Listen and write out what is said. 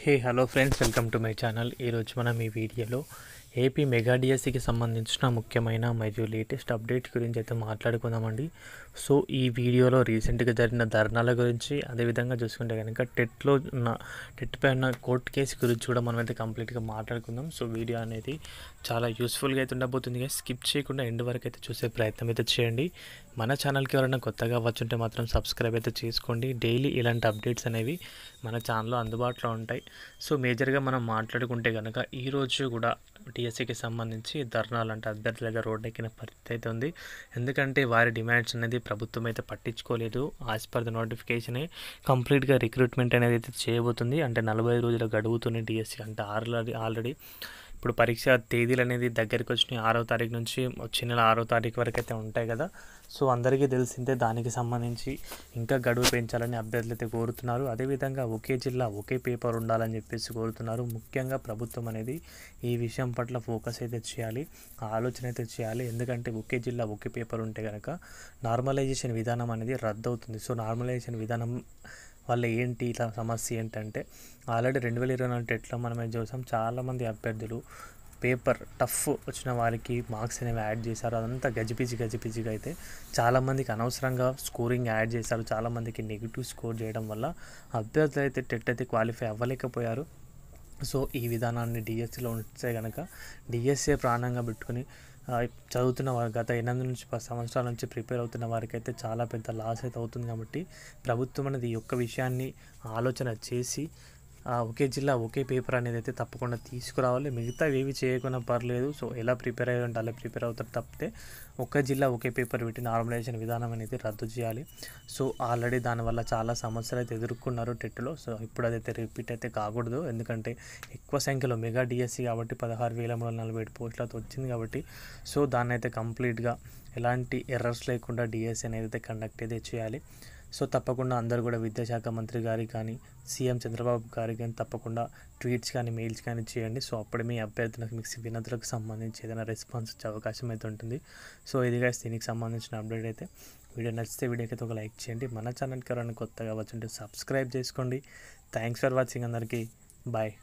Hey hello friends, welcome to my channel. ఈరోజు మనం ఈ వీడియోలో ఏపీ మెగా డిఎస్సికి సంబంధించిన ముఖ్యమైన మరియు లేటెస్ట్ అప్డేట్ గురించి అయితే మాట్లాడుకుందామండి. సో ఈ వీడియోలో రీసెంట్గా జరిగిన ధర్నాల గురించి, అదేవిధంగా చూసుకుంటే కనుక టెట్ పై ఉన్న కోర్టు కేసు గురించి కూడా మనం అయితే కంప్లీట్గా మాట్లాడుకుందాం. సో వీడియో అనేది చాలా యూస్ఫుల్గా అయితే ఉండబోతుంది. స్కిప్ చేయకుండా ఎండ్ వరకు అయితే చూసే ప్రయత్నం అయితే చేయండి. మన ఛానల్కి ఎవరైనా కొత్తగా వచ్చుంటే మాత్రం సబ్స్క్రైబ్ అయితే చేసుకోండి. డైలీ ఇలాంటి అప్డేట్స్ అనేవి మన ఛానల్లో అందుబాటులో ఉంటాయి. సో మేజర్గా మనం మాట్లాడుకుంటే కనుక ఈరోజు కూడా టీఎస్సీకి సంబంధించి ధర్నాలు అంటే అభ్యర్థుల దగ్గర రోడ్డు ఎక్కిన పరిస్థితి అయితే ఉంది. ఎందుకంటే వారి డిమాండ్స్ అనేది ప్రభుత్వం అయితే పట్టించుకోలేదు. యాజ్ పర్ ద నోటిఫికేషనే కంప్లీట్గా రిక్రూట్మెంట్ అనేది అయితే చేయబోతుంది. అంటే 45 రోజుల గడువుతోనే టీఎస్సీ అంటే ఆల్రెడీ ఇప్పుడు పరీక్ష తేదీలు అనేది దగ్గరికి వచ్చినాయి. 6వ తారీఖు నుంచి వచ్చే నెల 6వ తారీఖు వరకు అయితే ఉంటాయి కదా. సో అందరికీ తెలిసిందే, దానికి సంబంధించి ఇంకా గడువు పెంచాలని అభ్యర్థులు అయితే కోరుతున్నారు. అదేవిధంగా ఒకే జిల్లా ఒకే పేపర్ ఉండాలని చెప్పేసి కోరుతున్నారు. ముఖ్యంగా ప్రభుత్వం అనేది ఈ విషయం పట్ల ఫోకస్ అయితే చేయాలి, ఆలోచన అయితే చేయాలి. ఎందుకంటే ఒకే జిల్లా ఒకే పేపర్ ఉంటే కనుక నార్మలైజేషన్ విధానం అనేది రద్దు అవుతుంది. సో నార్మలైజేషన్ విధానం వల్ల ఏంటి ఇలా సమస్య ఏంటంటే, ఆల్రెడీ 2024 టెట్లో మనమే చూసాం, చాలామంది అభ్యర్థులు పేపర్ టఫ్ వచ్చిన వారికి మార్క్స్ అనేవి యాడ్ చేశారు. అదంతా గజిపిజిగా అయితే చాలామందికి అనవసరంగా స్కోరింగ్ యాడ్ చేశారు. చాలామందికి నెగిటివ్ స్కోర్ చేయడం వల్ల అభ్యర్థులు అయితే టెట్ అయితే క్వాలిఫై అవ్వలేకపోయారు. సో ఈ విధానాన్ని డిఎస్సిలో ఉంటే కనుక డిఎస్సీ ప్రాణంగా పెట్టుకుని చదువుతున్న వారు గత 8 నుంచి 10 సంవత్సరాల నుంచి ప్రిపేర్ అవుతున్న వారికి అయితే చాలా పెద్ద లాస్ అయితే అవుతుంది. కాబట్టి ప్రభుత్వం అనేది ఈ యొక్క విషయాన్ని ఆలోచన చేసి ఒకే జిల్లా ఒకే పేపర్ అనేది అయితే తప్పకుండా తీసుకురావాలి. మిగతా ఏవి చేయకుండా పర్లేదు. సో ఎలా ప్రిపేర్ అయ్యారంటే అలా ప్రిపేర్ అవుతారు తప్పితే ఒకే జిల్లా ఒకే పేపర్ పెట్టి నార్మలైజేషన్ విధానం అనేది రద్దు చేయాలి. సో ఆల్రెడీ దానివల్ల చాలా సమస్యలు అయితే ఎదుర్కొన్నారు టెట్లో. సో ఇప్పుడు అదైతే రిపీట్ అయితే కాకూడదు. ఎందుకంటే ఎక్కువ సంఖ్యలో మెగా డిఎస్సి కాబట్టి 16,347 పోస్టులతో వచ్చింది కాబట్టి సో దాన్ని అయితే కంప్లీట్గా ఎలాంటి ఎర్రర్స్ లేకుండా డిఎస్సి అనేది అయితే కండక్ట్ అయితే చేయాలి. సో తప్పకుండా అందరూ కూడా విద్యాశాఖ మంత్రి గారికి కానీ, సీఎం చంద్రబాబు గారికి కానీ తప్పకుండా ట్వీట్స్ కానీ మెయిల్స్ కానీ చేయండి. సో అప్పుడు మీ అభ్యర్థులకు మీకు వినతులకు సంబంధించి ఏదైనా రెస్పాన్స్ వచ్చే అవకాశం అయితే ఉంటుంది. సో ఇది గైస్ దీనికి సంబంధించిన అప్డేట్ అయితే. వీడియో నచ్చితే వీడియోకి అయితే ఒక లైక్ చేయండి. మన ఛానల్కి ఎవరైనా కొత్తగా వచ్చుంటే సబ్స్క్రైబ్ చేసుకోండి. థ్యాంక్స్ ఫర్ వాచింగ్ అందరికీ. బాయ్.